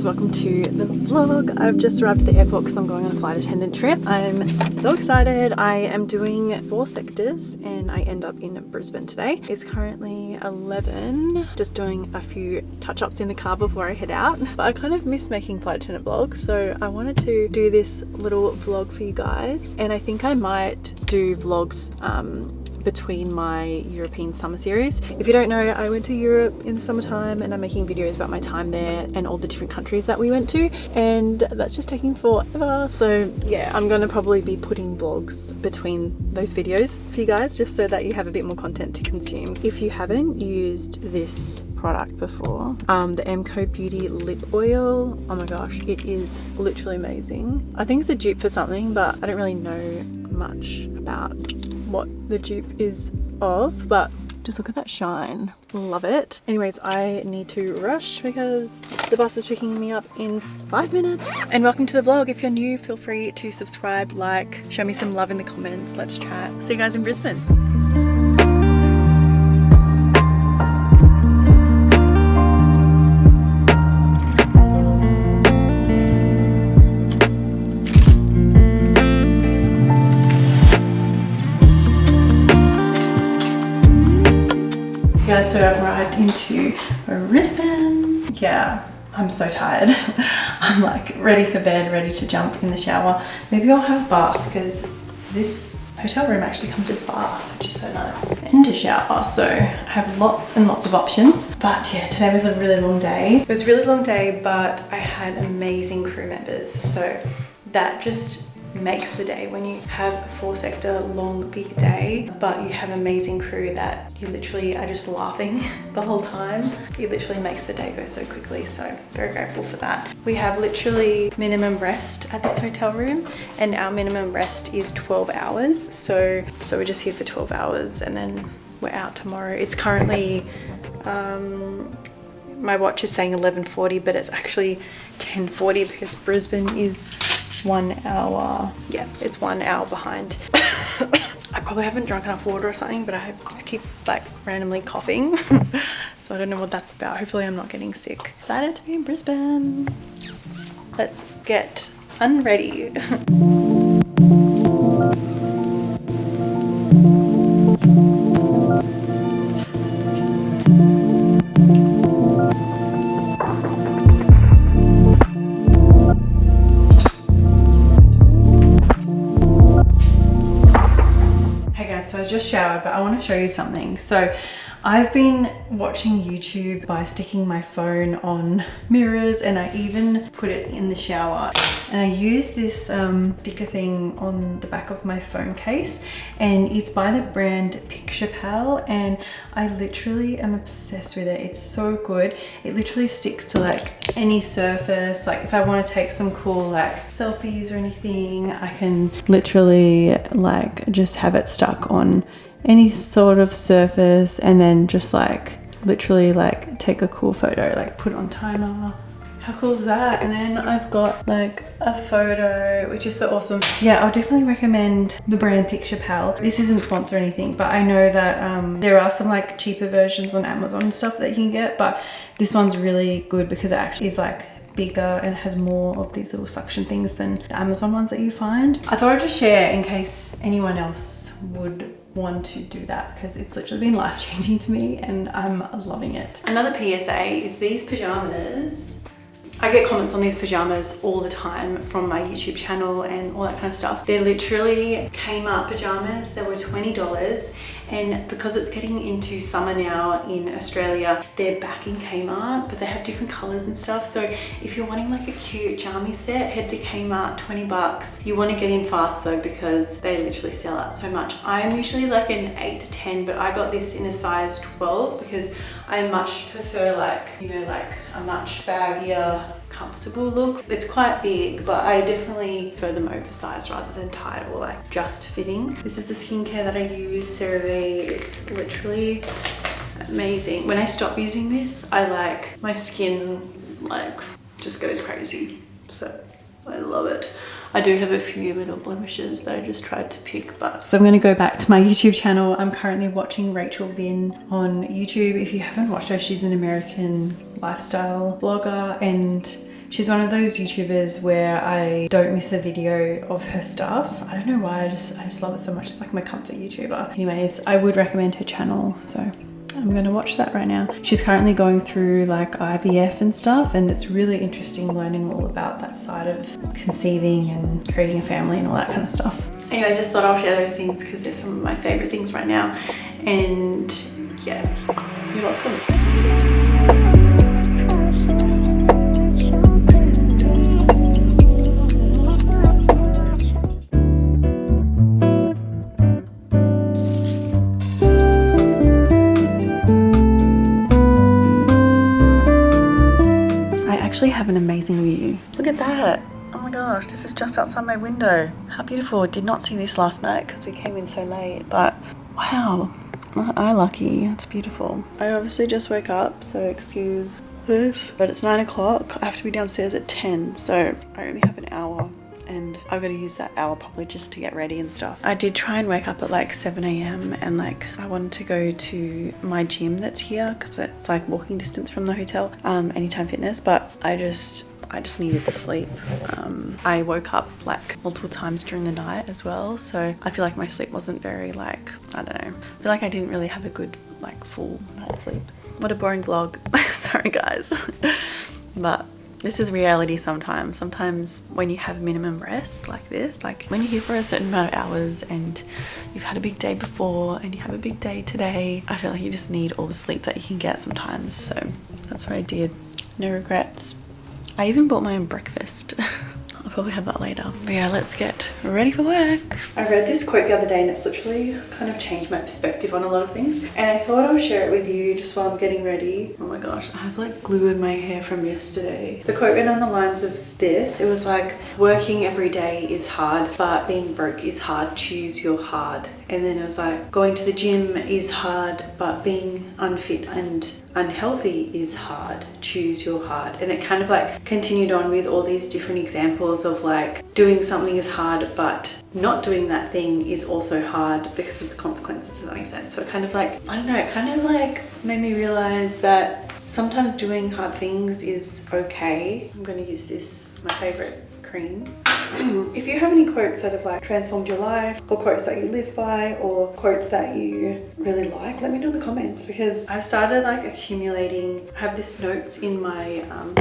guys, welcome to the vlog. I've just arrived at the airport because I'm going on a flight attendant trip. I'm so excited. I am doing 4 sectors and I end up in Brisbane today. It's currently 11, just doing a few touch-ups in the car before I head out. But I kind of miss making flight attendant vlogs, so I wanted to do this little vlog for you guys. And I think I might do vlogs between my European summer series. If you don't know, I went to Europe in the summertime and I'm making videos about my time there and all the different countries that we went to, and that's just taking forever. So yeah, I'm gonna probably be putting vlogs between those videos for you guys just so that you have a bit more content to consume. If you haven't used this product before, the MCO Beauty lip oil, oh my gosh, it is literally amazing. I think it's a dupe for something, but I don't really know much about what the dupe is of, but just look at that shine. Love it. Anyways, I need to rush because the bus is picking me up in 5 minutes. And welcome to the vlog. If you're new, feel free to subscribe, like, show me some love in the comments. Let's chat. See you guys in Brisbane. Guys, so I've arrived into Brisbane. Yeah, I'm so tired. I'm like ready for bed, ready to jump in the shower. Maybe I'll have a bath because this hotel room actually comes with a bath, which is so nice, and a shower. So I have lots and lots of options. But yeah, today was a really long day. It was a really long day, but I had amazing crew members. So that just makes the day when you have a 4-sector long big day, but you have amazing crew that you literally are just laughing the whole time. It literally makes the day go so quickly, so very grateful for that. We have literally minimum rest at this hotel room, and our minimum rest is 12 hours. So we're just here for 12 hours and then we're out tomorrow. It's currently my watch is saying 11:40, but it's actually 10:40 because Brisbane is 1 hour. Yeah, it's 1 hour behind. I probably haven't drunk enough water or something, but I just keep like randomly coughing. So I don't know what that's about. Hopefully I'm not getting sick. Excited to be in Brisbane. Let's get unready. So I just showered, but I want to show you something. So I've been watching YouTube by sticking my phone on mirrors, and I even put it in the shower. And I use this sticker thing on the back of my phone case, and it's by the brand Picture Pal, and I literally am obsessed with it. It's so good. It literally sticks to like any surface. Like if I want to take some cool like selfies or anything, I can literally like just have it stuck on any sort of surface and then just like literally like take a cool photo, like put it on timer. How cool is that? And then I've got like a photo, which is so awesome. Yeah, I'll definitely recommend the brand Picture Pal. This isn't sponsored or anything, but I know that there are some like cheaper versions on Amazon and stuff that you can get, but this one's really good because it actually is like bigger and has more of these little suction things than the Amazon ones that you find. I thought I'd just share in case anyone else would want to do that, because it's literally been life-changing to me and I'm loving it. Another PSA is these pajamas. I get comments on these pajamas all the time from my YouTube channel and all that kind of stuff. They're literally Kmart pajamas. They were $20, and because it's getting into summer now in Australia, they're back in Kmart, but they have different colors and stuff. So if you're wanting like a cute jammy set, head to Kmart, 20 bucks. You want to get in fast though, because they literally sell out so much. I'm usually like an 8 to 10, but I got this in a size 12 because I much prefer like, you know, like a much baggier, comfortable look. It's quite big, but I definitely prefer them oversized rather than tight or like just fitting. This is the skincare that I use, CeraVe. It's literally amazing. When I stop using this, I like my skin like just goes crazy. So I love it. I do have a few little blemishes that I just tried to pick, but I'm going to go back to my YouTube channel. I'm currently watching Rachel Vin on YouTube. If you haven't watched her, she's an American lifestyle blogger, and She's one of those YouTubers where I don't miss a video of her stuff. I don't know why, I just love it so much. It's like my comfort YouTuber. Anyways, I would recommend her channel, so I'm gonna watch that right now. She's currently going through like IVF and stuff, and it's really interesting learning all about that side of conceiving and creating a family and all that kind of stuff. Anyway, I just thought I'll share those things because they're some of my favorite things right now. And yeah, you're welcome. Have an amazing view. Look at that. Oh my gosh, this is just outside my window. How beautiful. Did not see this last night because we came in so late, but wow, aren't I lucky? It's beautiful. I obviously just woke up, so excuse this, but it's 9 o'clock. I have to be downstairs at 10, so I only have an hour. And I've got to use that hour probably just to get ready and stuff. I did try and wake up at like 7 a.m. and like I wanted to go to my gym that's here because it's like walking distance from the hotel, Anytime Fitness, but I just needed the sleep. I woke up like multiple times during the night as well, so I feel like my sleep wasn't very like, I don't know, I feel like I didn't really have a good like full night's sleep. What a boring vlog. Sorry guys. But this is reality sometimes. Sometimes when you have minimum rest like this, like when you're here for a certain amount of hours and you've had a big day before and you have a big day today, I feel like you just need all the sleep that you can get sometimes. So that's what I did. No regrets. I even bought my own breakfast. I'll probably have that later. But yeah, let's get ready for work. I read this quote the other day and it's literally kind of changed my perspective on a lot of things. And I thought I'll share it with you just while I'm getting ready. Oh my gosh, I have like glue in my hair from yesterday. The quote went on the lines of this. It was like, working every day is hard, but being broke is hard. Choose your hard. And then it was like, going to the gym is hard, but being unfit and unhealthy is hard. Choose your hard. And it kind of like continued on with all these different examples of like, doing something is hard, but not doing that thing is also hard because of the consequences, if that makes sense. So it kind of like, I don't know, it kind of like made me realize that sometimes doing hard things is okay. I'm going to use this, my favorite cream. If you have any quotes that have like transformed your life, or quotes that you live by, or quotes that you really like, let me know in the comments, because I've started like accumulating. I have this notes in my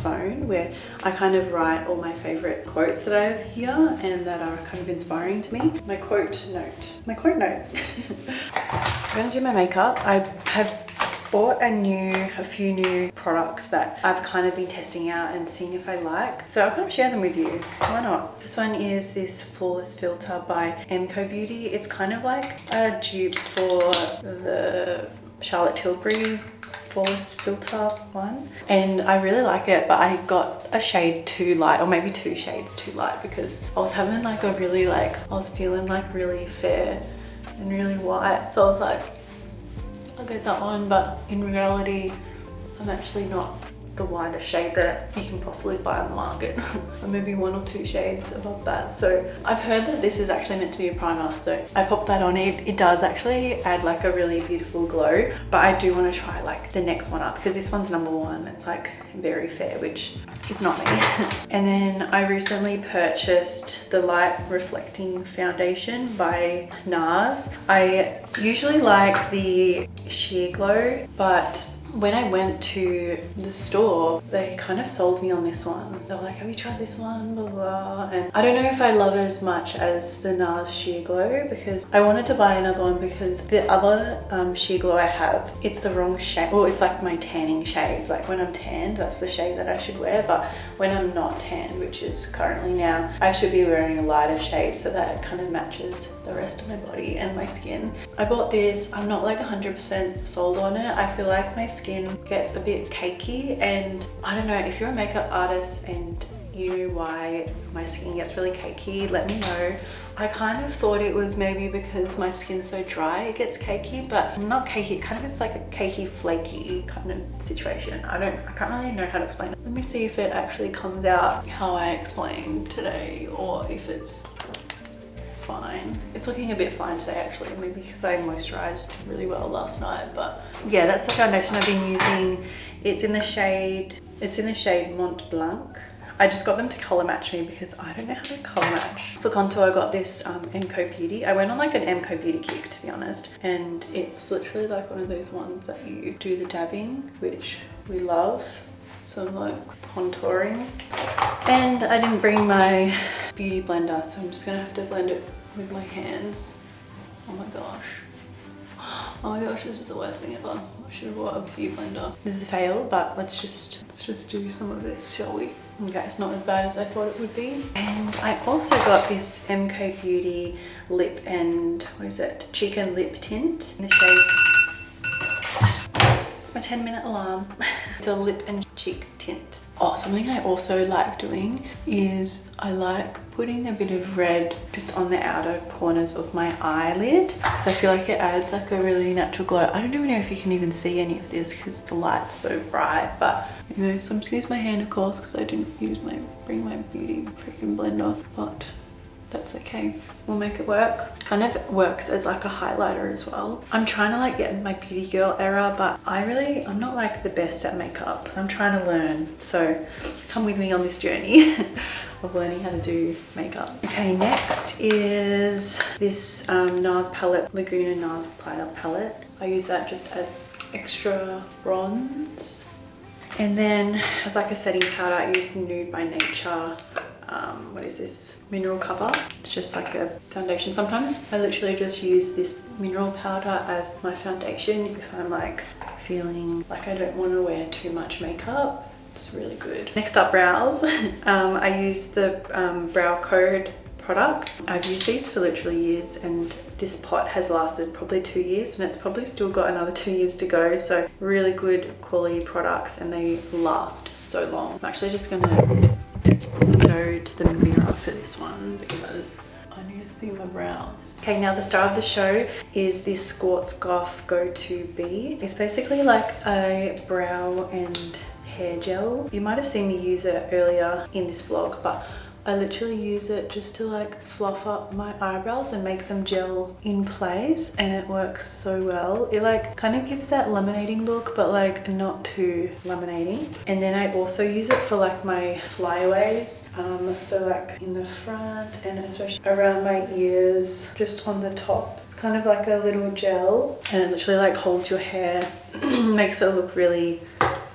phone where I kind of write all my favorite quotes that I have here and that are kind of inspiring to me. My quote note. I'm gonna do my makeup. I have bought a few new products that I've kind of been testing out and seeing if I like. So I'll kind of share them with you. Why not? This one is this Flawless Filter by MCO Beauty. It's kind of like a dupe for the Charlotte Tilbury Flawless Filter one. And I really like it, but I got a shade too light, or maybe 2 shades too light, because I was having like a really like, I was feeling like really fair and really white. So I was like, I'll get that one, but in reality, I'm actually not the whitest shade that you can possibly buy on the market. Or maybe 1 or 2 shades above that. So I've heard that this is actually meant to be a primer, so I popped that on. It does actually add like a really beautiful glow, but I do want to try like the next one up, because this one's number 1. It's like very fair, which is not me. And then I recently purchased the Light Reflecting Foundation by NARS. I usually like the Sheer Glow, but when I went to the store, they kind of sold me on this one. They were like, have you tried this one? Blah, blah. And I don't know if I love it as much as the NARS Sheer Glow, because I wanted to buy another one because the other Sheer Glow I have, it's the wrong shade. Well, it's like my tanning shade. Like when I'm tanned, that's the shade that I should wear. But when I'm not tanned, which is currently now, I should be wearing a lighter shade so that it kind of matches the rest of my body and my skin. I bought this. I'm not like 100% sold on it. I feel like my skin gets a bit cakey, and I don't know, if you're a makeup artist and you know why my skin gets really cakey, let me know. I kind of thought it was maybe because my skin's so dry it gets cakey, but not cakey, it kind of gets like a cakey flaky kind of situation. I can't really know how to explain it. Let me see if it actually comes out how I explained today, or if it's fine. It's looking a bit fine today actually, maybe because I moisturized really well last night. But yeah, that's the foundation I've been using. It's in the shade Mont Blanc. I just got them to color match me because I don't know how to color match. For contour, I got this MCO Beauty. I went on like an MCO Beauty kick, to be honest. And it's literally like one of those ones that you do the dabbing, which we love. So I'm like contouring. And I didn't bring my beauty blender, so I'm just gonna have to blend it with my hands. Oh my gosh. Oh my gosh, this is the worst thing ever. I should have bought a beauty blender. This is a fail, but let's just do some of this, shall we? Okay, it's not as bad as I thought it would be. And I also got this MK Beauty lip and, what is it? Cheek and lip tint in the shade. It's my 10-minute alarm. It's a lip and cheek tint. Oh, something I also like doing is I like putting a bit of red just on the outer corners of my eyelid because I feel like it adds like a really natural glow. I don't even know if you can even see any of this because the light's so bright, but you know, so I'm just gonna use my hand of course because I didn't bring my beauty freaking blender, but that's okay. We'll make it work. It kind of works as like a highlighter as well. I'm trying to like get in my beauty girl era, but I'm not like the best at makeup. I'm trying to learn. So come with me on this journey of learning how to do makeup. Okay, next is this NARS palette, Laguna NARS palette. I use that just as extra bronze. And then as like a setting powder, I use Nude by Nature. What is this? Mineral cover. It's just like a foundation. Sometimes I literally just use this mineral powder as my foundation if I'm like feeling like I don't want to wear too much makeup. It's really good. Next up, brows. I use the Brow Code products. I've used these for literally years and this pot has lasted probably 2 years and it's probably still got another 2 years to go. So really good quality products and they last so long. I'm actually just gonna go to the mirror for this one because I need to see my brows. Okay, now the star of the show is this Squartz Goth Go-To-B. It's basically like a brow and hair gel. You might have seen me use it earlier in this vlog, but I literally use it just to like fluff up my eyebrows and make them gel in place, and it works so well. It like kind of gives that laminating look, but like not too laminating. And then I also use it for like my flyaways. So like in the front and especially around my ears, just on the top. Kind of like a little gel, and it literally like holds your hair, makes it look really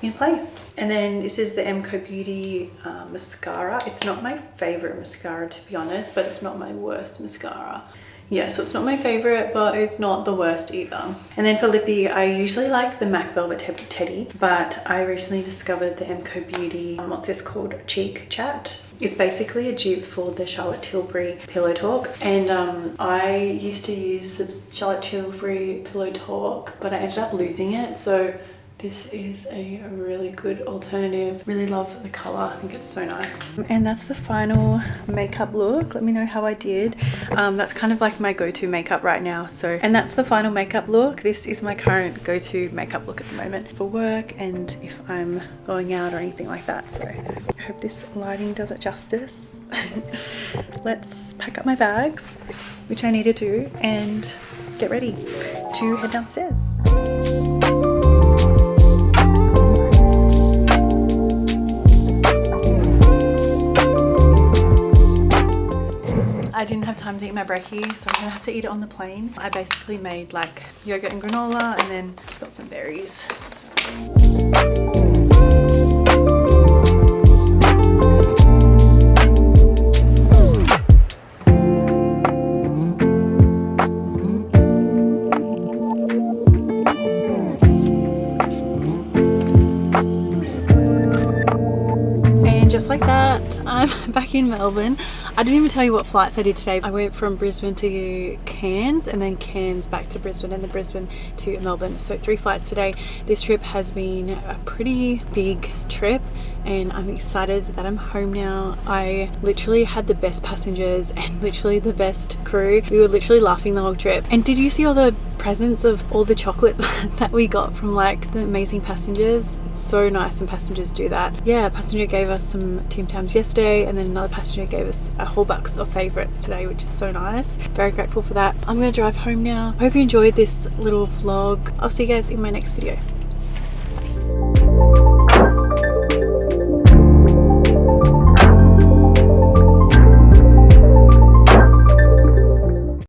in place. And then this is the MCO Beauty mascara. It's not my favorite mascara, to be honest, but it's not my worst mascara. Yeah, so it's not my favorite, but it's not the worst either. And then for lippy, I usually like the MAC Velvet Teddy, but I recently discovered the MCO Beauty, what's this called? Cheek Chat. It's basically a dupe for the Charlotte Tilbury Pillow Talk, and I used to use the Charlotte Tilbury Pillow Talk, but I ended up losing it, so this is a really good alternative. Really love the color. I think it's so nice. And that's the final makeup look. Let me know how I did. That's kind of like my go-to makeup right now. And that's the final makeup look. This is my current go-to makeup look at the moment for work and if I'm going out or anything like that. So I hope this lighting does it justice. Let's pack up my bags, which I need to do, and get ready to head downstairs. I didn't have time to eat my brekkie, so I'm gonna have to eat it on the plane. I basically made like yogurt and granola and then just got some berries. Just like that, I'm back in Melbourne. I didn't even tell you what flights I did today. I went from Brisbane to Cairns and then Cairns back to Brisbane and then Brisbane to Melbourne. So 3 flights today. This trip has been a pretty big trip and I'm excited that I'm home now. I literally had the best passengers and literally the best crew. We were literally laughing the whole trip. And did you see all the presents of all the chocolate that we got from like the amazing passengers? It's so nice when passengers do that. Yeah, a passenger gave us some Tim Tams yesterday and then another passenger gave us a whole box of favourites today, which is so nice. Very grateful for that. I'm gonna drive home now. I hope you enjoyed this little vlog. I'll see you guys in my next video.